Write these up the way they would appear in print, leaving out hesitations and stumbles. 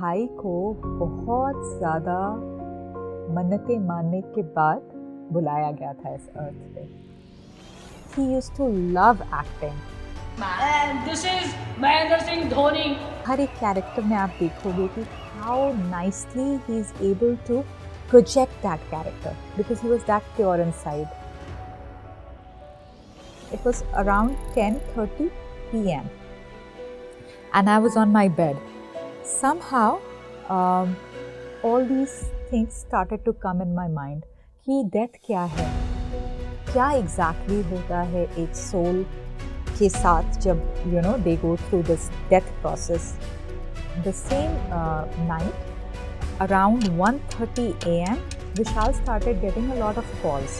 भाई को बहुत ज़्यादा मन्नतें मानने के बाद बुलाया गया था इस अर्थ पे। He used to love acting. And this is Mahendra Singh Dhoni. हर एक कैरेक्टर में आप देखोगे कि how nicely he is able to project that character because he was that pure inside. It was around 10:30 p.m. and I was on my bed. Somehow, all these things started to come in my mind. कि death क्या है, क्या exactly होता है एक soul के साथ जब they go through this death process. The same night, around 1:30 a.m., Vishal started getting a lot of calls.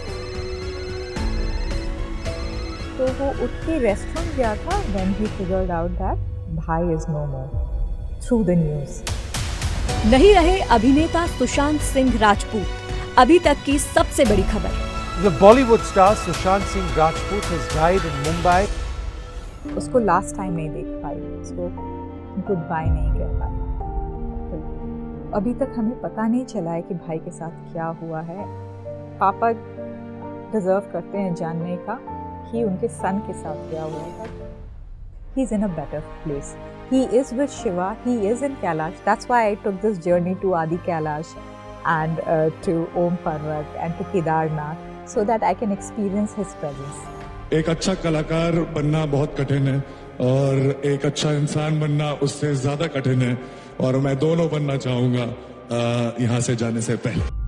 तो वो उठ के रेस्टोरेंट गया था when he figured out that भाई is no more through the news. नहीं रहे अभिनेता सुशांत सिंह राजपूत, अभी तक की सबसे बड़ी खबर। The Bollywood star Sushant Singh Rajput has died in Mumbai. उसको लास्ट टाइम नहीं देख पाई, उसको गुड बाय नहीं कह पाई। तो अभी तक हमें पता नहीं चला है कि भाई के साथ क्या हुआ है। पापा डिजर्व करते हैं जानने का कि उनके सन के साथ क्या हुआ था। He is in a better place. He is with Shiva. He is in Kailash. That's why I took this journey to Adi Kailash and to Om Parvat and to Kedarnath so that I can experience his presence. एक अच्छा कलाकार बनना बहुत कठिन है और एक अच्छा इंसान बनना उससे ज्यादा कठिन है और मैं दोनों बनना चाहूंगा यहाँ से जाने से पहले।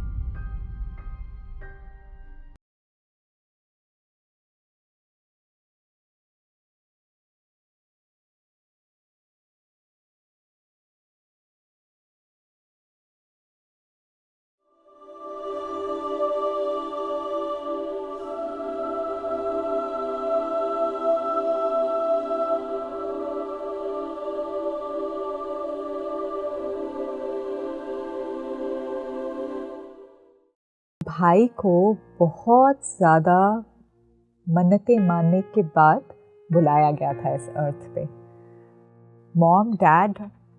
भाई को बहुत ज़्यादा मन्नतें मानने के बाद बुलाया गया था इस अर्थ पे। मॉम डैड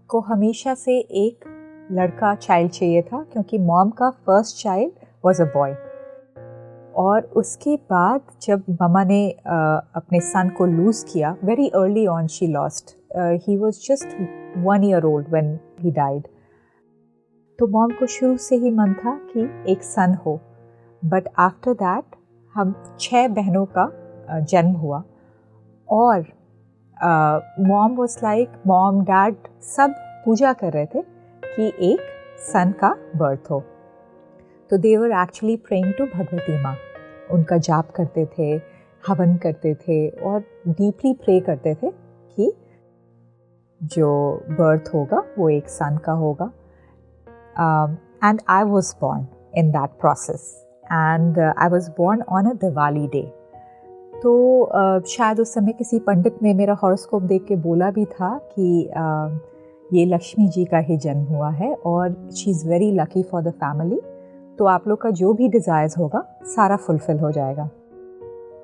को हमेशा से एक लड़का चाइल्ड चाहिए था क्योंकि मॉम का first child was a boy. और उसके बाद जब ममा ने अपने सन को लूज़ किया, very early on she lost, he was just 1 year old when he died. तो मॉम को शुरू से ही मन था कि एक सन हो, बट आफ्टर दैट हम 6 बहनों का जन्म हुआ और mom was like, mom dad सब पूजा कर रहे थे कि एक सन का बर्थ हो। तो they were actually praying to Bhagwati माँ, उनका जाप करते थे, हवन करते थे और डीपली प्रे करते थे कि जो बर्थ होगा वो एक सन का होगा। And I was born in that process and I was born on a Diwali day. तो शायद उस समय किसी पंडित ने मेरा हॉरोस्कोप देख के बोला भी था कि ये लक्ष्मी जी का ही जन्म हुआ है और she is very lucky for the family, तो आप लोग का जो भी डिज़ायर्स होगा सारा फुलफिल हो जाएगा।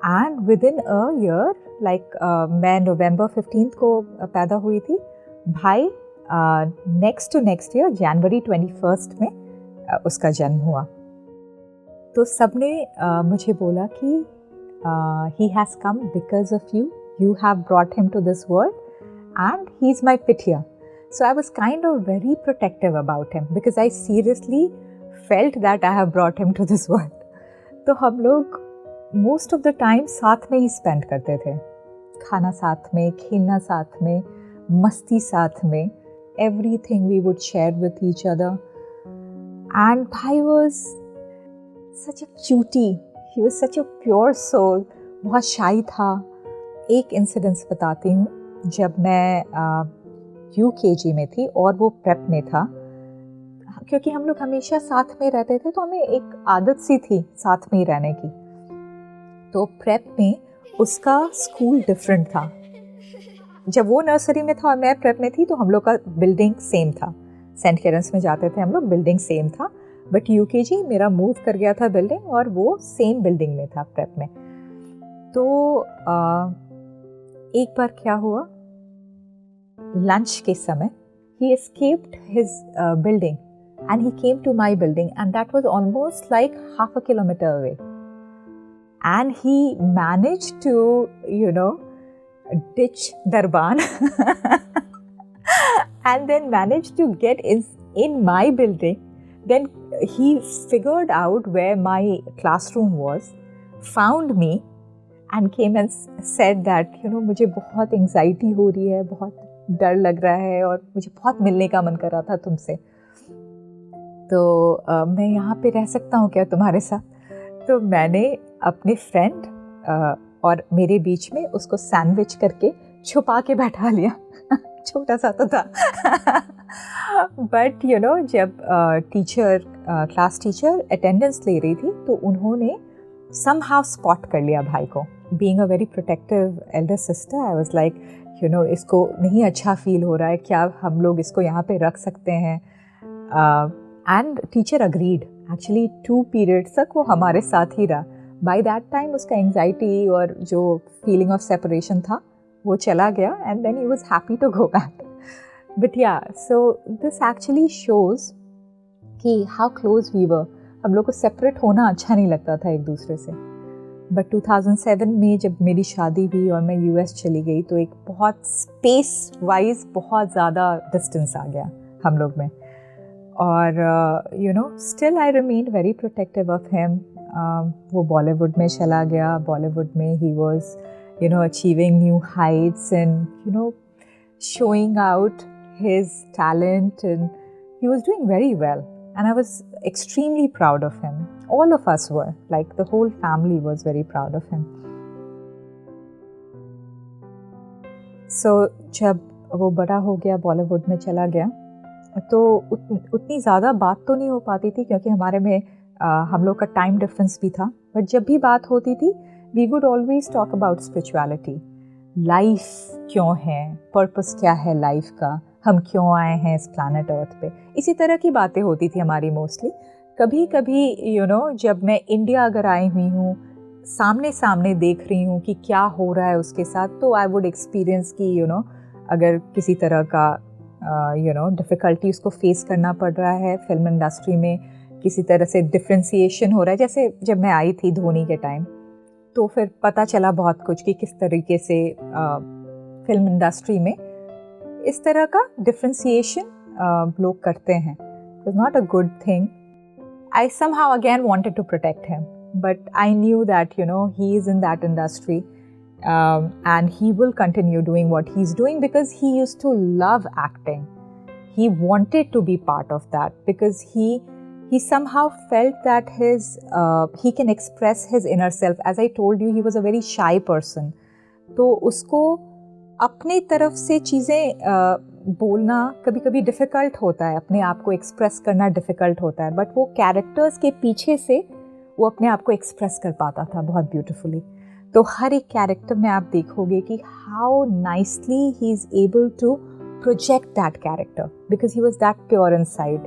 And with in a year, like मैं नवंबर 15 को पैदा हुई थी, भाई नेक्स्ट टू नेक्स्ट ईयर जनवरी 21 में उसका जन्म हुआ। तो सबने मुझे बोला कि he has come because of you, you have brought him to this world and he is my pitya. So I was kind of very protective about him because I seriously felt that I have brought him to this world. तो हम लोग most of the time साथ में ही spend करते थे, खाना साथ में, खेलना साथ में, मस्ती साथ में, everything we would share with each other. And Bhai was such a cutie. He was such a pure soul. बहुत shy था। एक इंसिडेंस बताती हूँ, जब मैं UKG में थी और वो प्रेप में था, क्योंकि हम लोग हमेशा साथ में रहते थे तो हमें एक आदत सी थी साथ में ही रहने की। तो प्रेप में उसका स्कूल डिफरेंट था। जब वो नर्सरी में था और मैं प्रेप में थी तो हम लोग का बिल्डिंग सेम था, सेंट केरेंस में जाते थे हम लोग, बिल्डिंग सेम था। बट यूकेजी मेरा मूव कर गया था बिल्डिंग और वो सेम बिल्डिंग में था प्रेप में। तो एक बार क्या हुआ, लंच के समय he escaped his building and he came to my building, and that was almost like half a kilometer away. And he managed to, ditch Darban and then managed to get in my building. Then he figured out where my classroom was, found me and came and said that, मुझे बहुत anxiety हो रही है, बहुत डर लग रहा है और मुझे बहुत मिलने का मन कर रहा था तुमसे, तो मैं यहाँ पे रह सकता हूँ क्या तुम्हारे साथ? तो मैंने अपने फ्रेंड और मेरे बीच में उसको सैंडविच करके छुपा के बैठा लिया। छोटा सा तो था बट जब क्लास टीचर अटेंडेंस ले रही थी तो उन्होंने somehow स्पॉट कर लिया भाई को। Being a very protective Elder sister, I was like इसको नहीं अच्छा फील हो रहा है, क्या हम लोग इसको यहाँ पे रख सकते हैं? And teacher agreed. Actually 2 periods तक वो हमारे साथ ही रहा। बाय दैट टाइम उसका एंग्जाइटी और जो फीलिंग ऑफ सेपरेशन था वो चला गया, and then he was happy to go back. But yeah, so this actually shows कि हाउ क्लोज वी वर। हम लोग को सेपरेट होना अच्छा नहीं लगता था एक दूसरे से। बट 2007 में जब मेरी शादी हुई और मैं यूएस चली गई तो एक बहुत स्पेस वाइज बहुत ज़्यादा डिस्टेंस आ गया हम लोग में। और still I remain very protective of him. वो बॉलीवुड में चला गया। बॉलीवुड में he was achieving new Heights and showing out his talent, and he was doing very well, and I was extremely proud of him. All of us were, like the whole family was very proud of him. So जब वो बड़ा हो गया, बॉलीवुड में चला गया, तो उतनी ज़्यादा बात तो नहीं हो पाती थी क्योंकि हमारे में हम लोग का टाइम डिफरेंस भी था। बट जब भी बात होती थी we would always talk about spirituality. Life क्यों है, पर्पस क्या है लाइफ का, हम क्यों आए हैं इस प्लैनेट अर्थ पे, इसी तरह की बातें होती थी हमारी मोस्टली। कभी कभी जब मैं इंडिया अगर आई हुई हूँ, सामने सामने देख रही हूँ कि क्या हो रहा है उसके साथ, तो आई वुड एक्सपीरियंस कि अगर किसी तरह का डिफ़िकल्टी उसको फेस करना पड़ रहा है फिल्म इंडस्ट्री में, किसी तरह से डिफ्रेंसिएशन हो रहा है। जैसे जब मैं आई थी धोनी के टाइम, तो फिर पता चला बहुत कुछ कि किस तरीके से फिल्म इंडस्ट्री में इस तरह का डिफ्रेंसिएशन लोग करते हैं। It was not a good thing. I somehow again wanted to protect him, but I knew that he is in that industry and he will continue doing what he's doing because he used to love acting. He wanted to be part of that because he somehow felt that he can express his inner self. As I told you, he was a very shy person. तो उसको अपने तरफ से चीज़ें बोलना कभी कभी difficult होता है, अपने आप को एक्सप्रेस करना डिफ़िकल्ट होता है, बट वो कैरेक्टर्स के पीछे से वो अपने आप को एक्सप्रेस कर पाता था बहुत ब्यूटिफुली। तो हर एक कैरेक्टर में आप देखोगे कि how nicely he is able to project that character because he was that pure inside.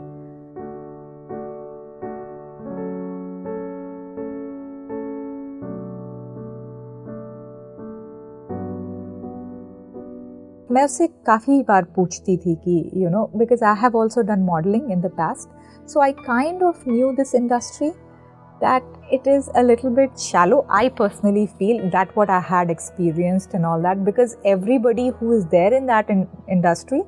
मैं उससे काफ़ी बार पूछती थी कि because I have also done modelling in the past, so I kind of knew this industry that it is a little bit shallow. I personally feel that what I had experienced and all that, because everybody who is there in that industry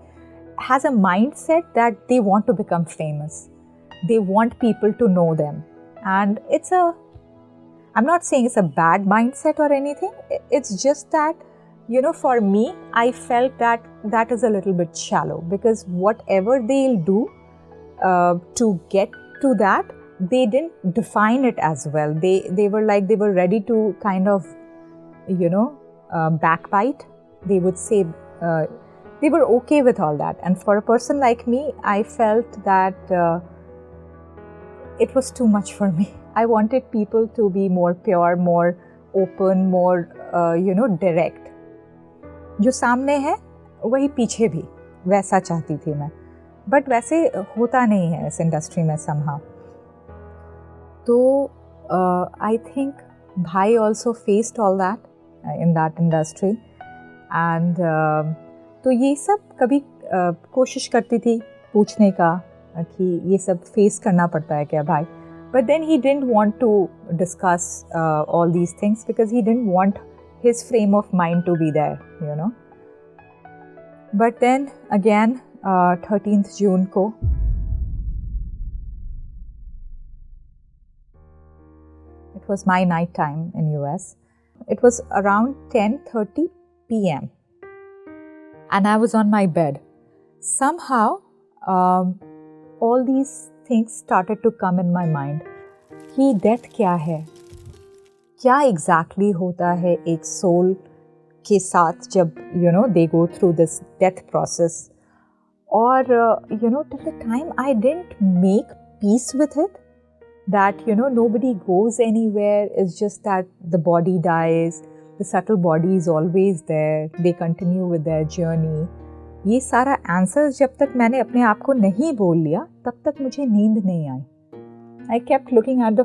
has a mindset that they want to become famous. They want people to know them. And I'm not saying it's a bad mindset or anything. It's just that, for me, I felt that is a little bit shallow because whatever they'll do to get to that, they didn't define it as well. They were ready to kind of backbite. They would say they were okay with all that, and for a person like me, I felt that it was too much for me. I wanted people to be more pure, more open, more direct. जो सामने है वही पीछे भी वैसा चाहती थी मैं, बट वैसे होता नहीं है इस इंडस्ट्री में somehow. तो आई थिंक भाई also faced all that in that industry and तो ये सब कभी कोशिश करती थी पूछने का कि ये सब फेस करना पड़ता है क्या भाई, but then he didn't want to discuss all these things because he didn't want his frame of mind to be there, you know. But then again 13th जून को it was my night time in US. It was around 10:30 p.m. and I was on my bed. Somehow, all these things started to come in my mind. कि death क्या है? क्या exactly होता है एक soul के साथ जब they go through this death process? और till the time I didn't make peace with it, that nobody goes anywhere, it's just that the body dies, the subtle body is always there, they continue with their journey. ये सारा answers जब तक मैंने अपने आप को नहीं बोल लिया तब तक मुझे नींद नहीं आई. I kept looking at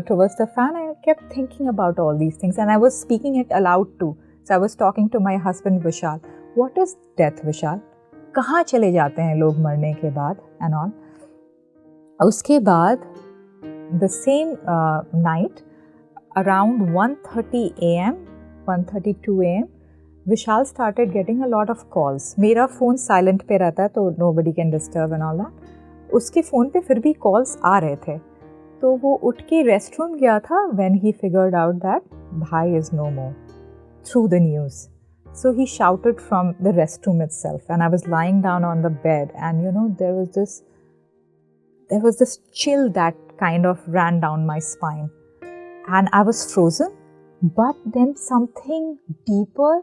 towards the fan. I kept thinking about all these things and I was speaking it aloud too. So I was talking to my husband Vishal. What is death, Vishal? कहाँ चले जाते हैं लोग मरने के बाद and all. उसके बाद the same night around 1:30 a.m. 1:32 a.m. Vishal started getting a lot of calls. मेरा फ़ोन साइलेंट पे रहता है तो nobody can disturb and all that. उसके फ़ोन पे फिर भी कॉल्स आ रहे थे तो वो उठ के रेस्ट रूम गया था when he figured out that भाई is no more through the news. So he shouted from the restroom itself and I was lying down on the bed and there was this chill that kind of ran down my spine and I was frozen, but then something deeper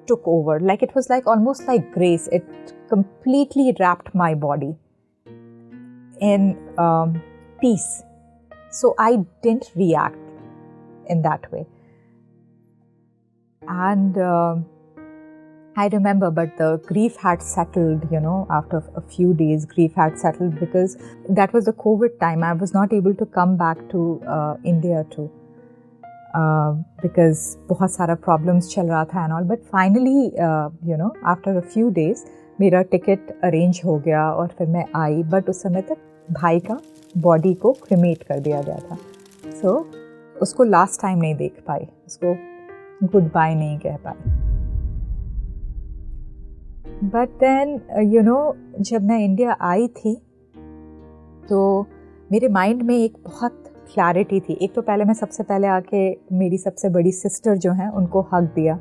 took over, like it was like almost like grace. It completely wrapped my body in peace, so I didn't react in that way. And I remember, but the grief had settled, after a few days, grief had settled because that was the COVID time. I was not able to come back to India too because बहुत सारा problems चल रहा था and all. But finally, after a few days, मेरा ticket arrange हो गया और फिर मैं आई. But उस समय तक भाई का body को cremate कर दिया गया था. So उसको last time नहीं देख पाई, उसको goodbye नहीं कह पाई. बट देन जब मैं इंडिया आई थी तो मेरे माइंड में एक बहुत क्लैरिटी थी. एक तो पहले मैं सबसे पहले आके मेरी सबसे बड़ी सिस्टर जो हैं उनको हक दिया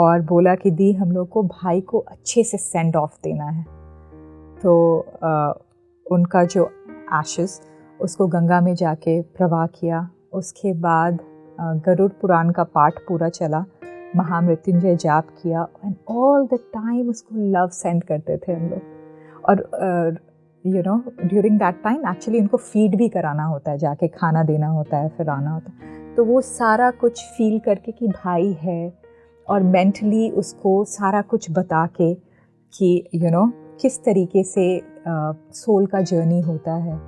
और बोला कि दी हम लोग को भाई को अच्छे से सेंड ऑफ देना है. तो उनका जो एशेस उसको गंगा में जाके प्रवाह किया. उसके बाद गरुड़ पुराण का पाठ पूरा चला, महामृत्युंजय जाप किया एंड ऑल द टाइम उसको लव सेंड करते थे हम लोग. और ड्यूरिंग दैट टाइम एक्चुअली उनको फीड भी कराना होता है, जाके खाना देना होता है, फिर आना होता है. तो वो सारा कुछ फील करके कि भाई है और मेंटली उसको सारा कुछ बता के कि किस तरीके से सोल का जर्नी होता है.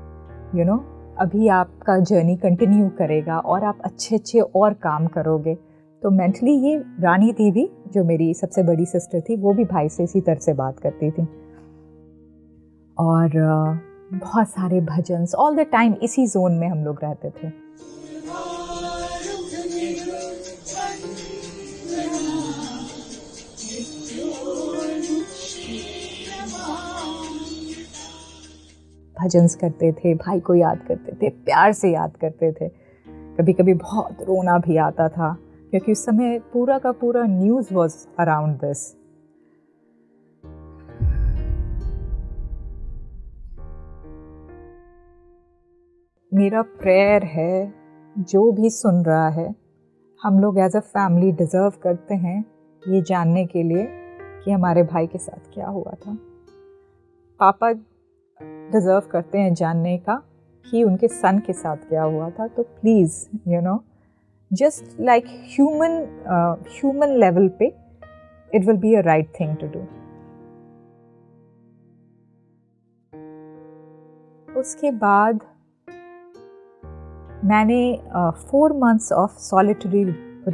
अभी आपका जर्नी कंटिन्यू करेगा और आप अच्छे अच्छे और काम करोगे. तो मेंटली ये रानी थी भी, जो मेरी सबसे बड़ी सिस्टर थी, वो भी भाई से इसी तरह से बात करती थी. और बहुत सारे भजन ऑल द टाइम इसी जोन में हम लोग रहते थे. भजन्स करते थे, भाई को याद करते थे, प्यार से याद करते थे. कभी कभी बहुत रोना भी आता था क्योंकि उस समय पूरा का पूरा न्यूज़ वाज अराउंड दिस. मेरा प्रेयर है, जो भी सुन रहा है, हम लोग एज अ फैमिली डिज़र्व करते हैं ये जानने के लिए कि हमारे भाई के साथ क्या हुआ था. पापा डिज़र्व करते हैं जानने का कि उनके सन के साथ क्या हुआ था. तो please just like human level पे it will be a right thing to do. उसके बाद मैंने 4 months of solitary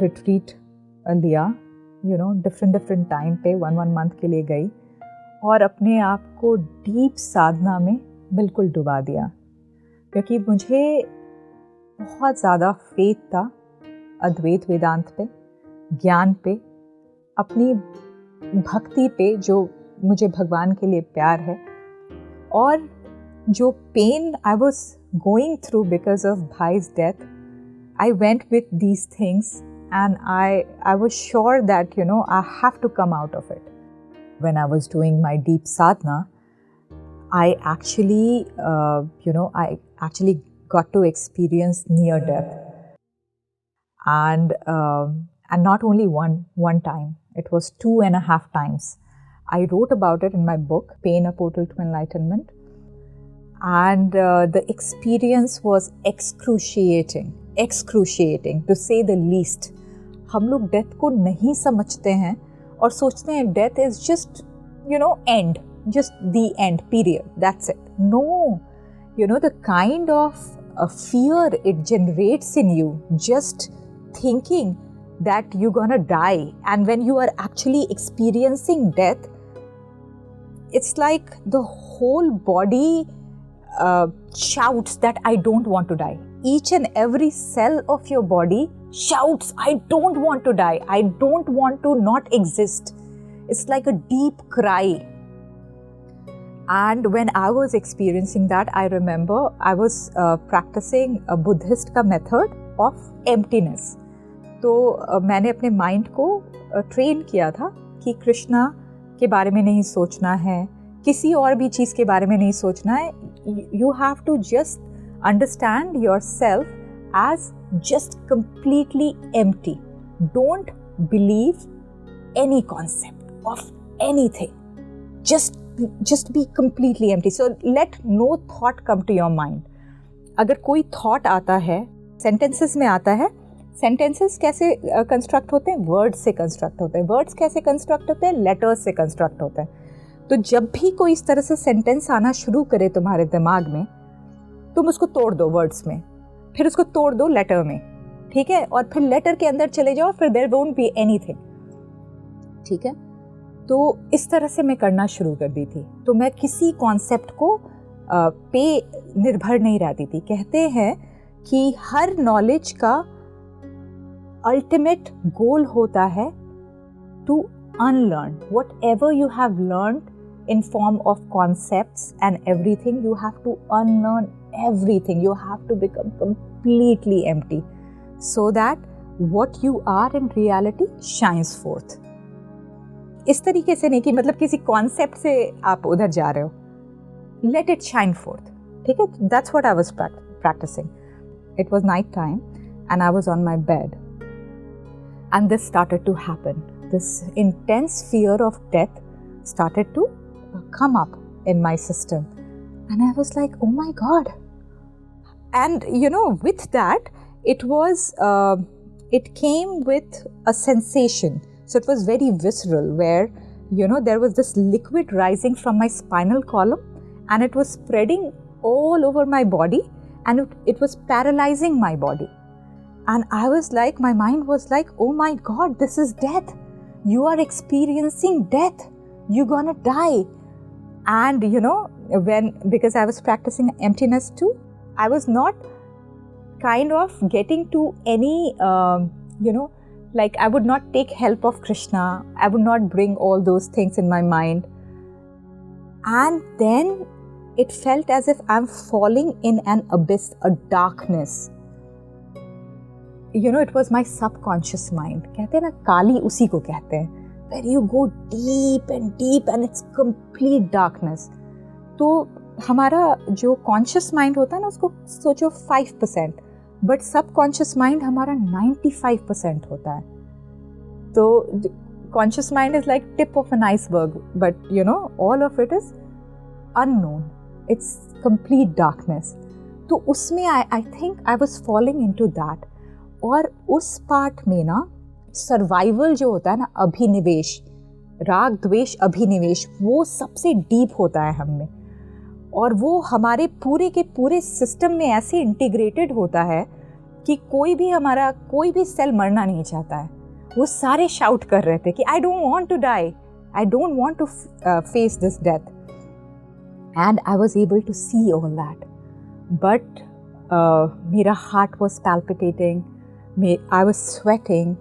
retreat लिया, different time पे 1 month के लिए गई. और अपने आप को डीप साधना में बिल्कुल डुबा दिया, क्योंकि मुझे बहुत ज़्यादा फेथ था अद्वैत वेदांत पे, ज्ञान पे, अपनी भक्ति पे, जो मुझे भगवान के लिए प्यार है, और जो pain I was going through because of भाई's death, I went with these things and I was sure that, you know, I have to come out of it. When I was doing my deep sadhana, I actually, I actually got to experience near death, and not only one time. It was 2.5 times. I wrote about it in my book, Pain: A Portal to Enlightenment, and the experience was excruciating to say the least. हम लोग death को नहीं समझते हैं और सोचते हैं death is just end, just the end, period, that's it. No, the kind of fear it generates in you just thinking that you're gonna die, and when you are actually experiencing death, it's like the whole body shouts that I don't want to die. Each and every cell of your body shouts, I don't want to die, I don't want to not exist. It's like a deep cry. And when I was experiencing that, I remember I was practicing a Buddhist का method of emptiness. तो मैंने अपने mind को train किया था कि कृष्णा के बारे में नहीं सोचना है, किसी और भी चीज़ के बारे में नहीं सोचना है. You have to just understand yourself as just completely empty. Don't believe any concept of anything. Just be completely empty. So let no thought come to your mind. अगर कोई thought आता है, sentences में आता है, sentences कैसे construct होते हैं? Words से construct होते हैं. Words कैसे construct होते हैं? Letters से construct होते हैं. तो जब भी कोई इस तरह से sentence आना शुरू करे तुम्हारे दिमाग में, तुम उसको तोड़ दो words में, फिर उसको तोड़ दो letter में, ठीक है? और फिर letter के अंदर चले जाओ, फिर there won't be anything, ठीक है? तो इस तरह से मैं करना शुरू कर दी थी. तो मैं किसी कॉन्सेप्ट को पे निर्भर नहीं रहती थी. कहते हैं कि हर नॉलेज का अल्टीमेट गोल होता है to unlearn whatever you have learned in form of concepts and everything. You have to unlearn everything. You have to become completely empty so that what you are in reality shines forth. इस तरीके से नहीं कि मतलब किसी concept से आप उधर जा रहे हो. Let it shine forth. ठीक है? That's what I was practicing. It was night time and I was on my bed. And this started to happen. This intense fear of death started to come up in my system. And I was like, oh my God. And with that, it came with a sensation. So it was very visceral where, there was this liquid rising from my spinal column and it was spreading all over my body and it was paralyzing my body. And I was like, my mind was like, oh my God, this is death. You are experiencing death. You're gonna die. And, because I was practicing emptiness too, I was not kind of getting to any, like I would not take help of Krishna. I would not bring all those things in my mind. And then it felt as if I'm falling in an abyss, a darkness. It was my subconscious mind. कहते हैं ना, काली उसी को कहते हैं. Where you go deep and it's complete darkness. तो हमारा जो conscious mind होता है ना, उसको सोचो 5%. बट सबकॉन्शियस माइंड हमारा 95% होता है. तो conscious mind is like tip of an iceberg, but all of it is unknown. It's complete darkness. तो उसमें I think I was following into that. और उस पार्ट में ना सर्वाइवल जो होता है ना, अभिनिवेश, राग द्वेष अभिनिवेश, वो सबसे डीप होता है हम में. और वो हमारे पूरे के पूरे सिस्टम में ऐसे इंटीग्रेटेड होता है कि कोई भी सेल मरना नहीं चाहता है. वो सारे शाउट कर रहे थे कि I don't want to die, I don't want to face this death. And I was able to see all that. But my heart was palpitating, I was sweating,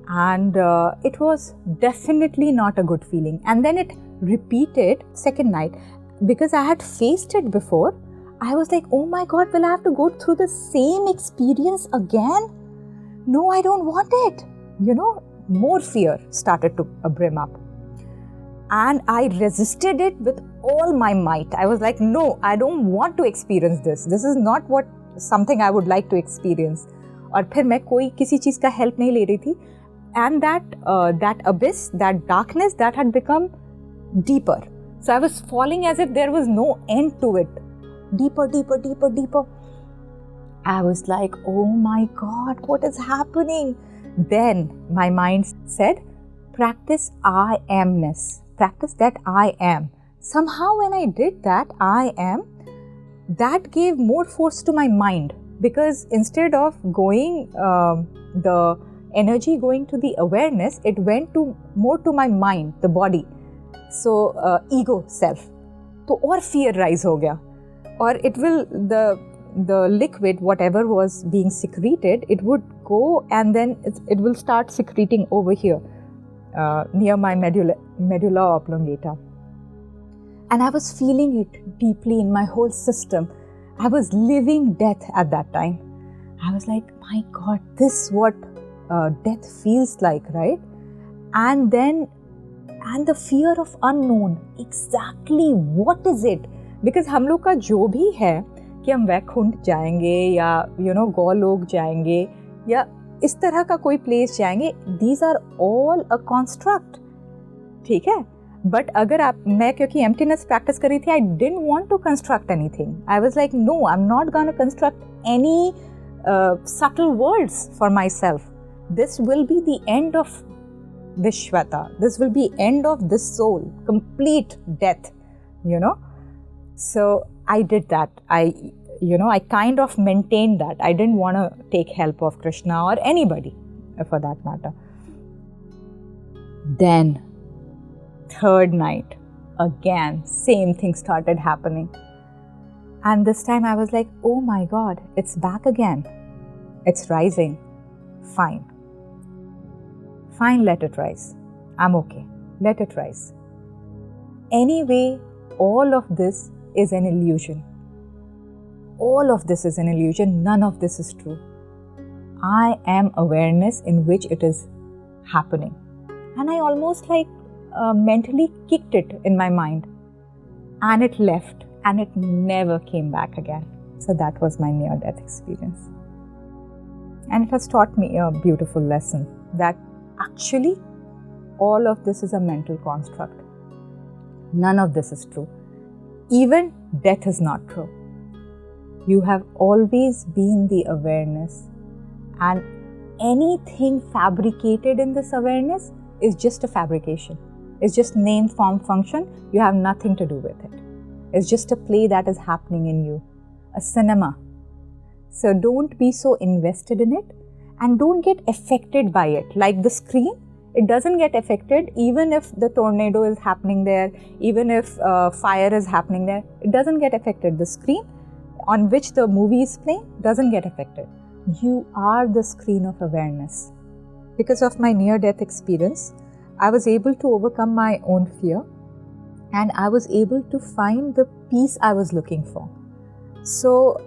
and it was definitely not a good feeling. And then it repeated second night. Because I had faced it before, I was like, oh my God, will I have to go through the same experience again? No, I don't want it. You know, more fear started to brim up. And I resisted it with all my might. I was like, no, I don't want to experience this. This is not something I would like to experience. और फिर मैं कोई किसी चीज़ का help नहीं ले रही थी. And that abyss, that darkness, that had become deeper. So I was falling as if there was no end to it. Deeper, deeper, deeper, deeper. I was like, oh my God, what is happening? Then my mind said, practice I amness. Practice that I am. Somehow when I did that, I am, that gave more force to my mind. Because instead of going, the energy going to the awareness, it went more to my mind, the body. So, ego, self. तो और fear rise हो गया. और it will, the liquid, whatever was being secreted, it would go and then it will start secreting over here, near my medulla oblongata. And I was feeling it deeply in my whole system. I was living death at that time. I was like, my God, this is what death feels like, right? And the fear of unknown. Exactly what is it? Because हम लोग का जो भी है कि हम वैकुंठ जाएंगे या गोलोक जाएंगे या इस तरह का कोई प्लेस जाएंगे, these are all a construct. ठीक है? But अगर मैं क्योंकि emptiness practice कर रही थी, I didn't want to construct anything. I was like, no, I'm not going to construct any subtle worlds for myself. This will be the end of this Shweta. This will be end of this soul. Complete death, So I did that. I kind of maintained that. I didn't want to take help of Krishna or anybody for that matter. Then, third night, again, same thing started happening. And this time I was like, oh my God, it's back again. It's rising. Fine, let it rise. I'm okay. Let it rise. Anyway, all of this is an illusion. All of this is an illusion. None of this is true. I am awareness in which it is happening. And I almost mentally kicked it in my mind. And it left. And it never came back again. So that was my near-death experience. And it has taught me a beautiful lesson that actually all of this is a mental construct. None of this is true. Even death is not true. You have always been the awareness, and anything fabricated in this awareness is just a fabrication. It's just name, form, function. You have nothing to do with it. It's just a play that is happening in you, a cinema. So don't be so invested in it and don't get affected by it. Like the screen, it doesn't get affected even if the tornado is happening there, even if fire is happening there. It doesn't get affected. The screen on which the movie is playing doesn't get affected. You are the screen of awareness. Because of my near-death experience, I was able to overcome my own fear and I was able to find the peace I was looking for. So,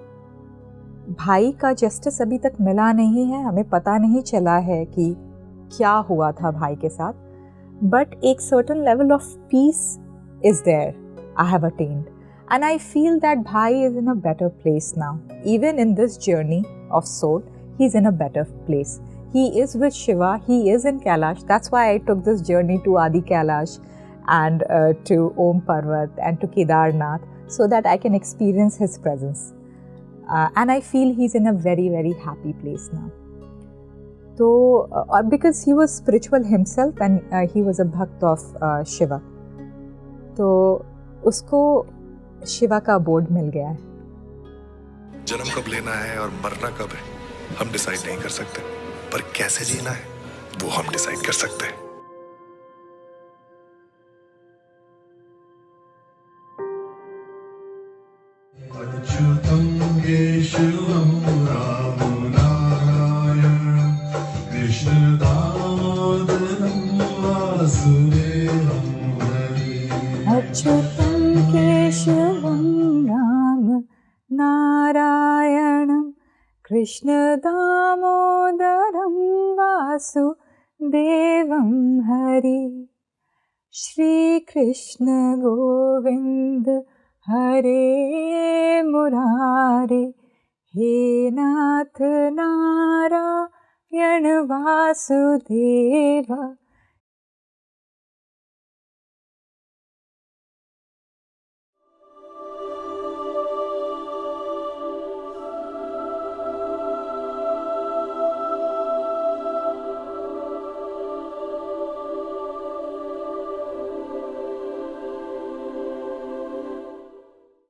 भाई का justice अभी तक मिला नहीं है, हमें पता नहीं चला है कि क्या हुआ था भाई के साथ, but एक certain level of peace is there. I have attained. And I feel that Bhai is in a better place now. Even in this journey of soul, he's in a better place. He is with Shiva, he is in Kailash. That's why I took this journey to Adi Kailash and to Om Parvat and to Kedarnath so that I can experience his presence. And I feel he's in a very, very happy place now. So, because he was spiritual himself and he was a bhakt of Shiva. So, usko Shiva का board मिल गया है. जन्म कब लेना है और मरना कब है हम डिसाइड नहीं कर सकते, पर कैसे जीना है वो हम डिसाइड कर सकते हैं. केशवं राम नारायणं कृष्ण दामोदरं वासुदेवं हरे अच्युतं केशवं राम नारायणं कृष्णदामोदरं वासुदेवं हरि श्रीकृष्ण गोविन्द हरे मुरारे हे नाथ नारायण वासुदेव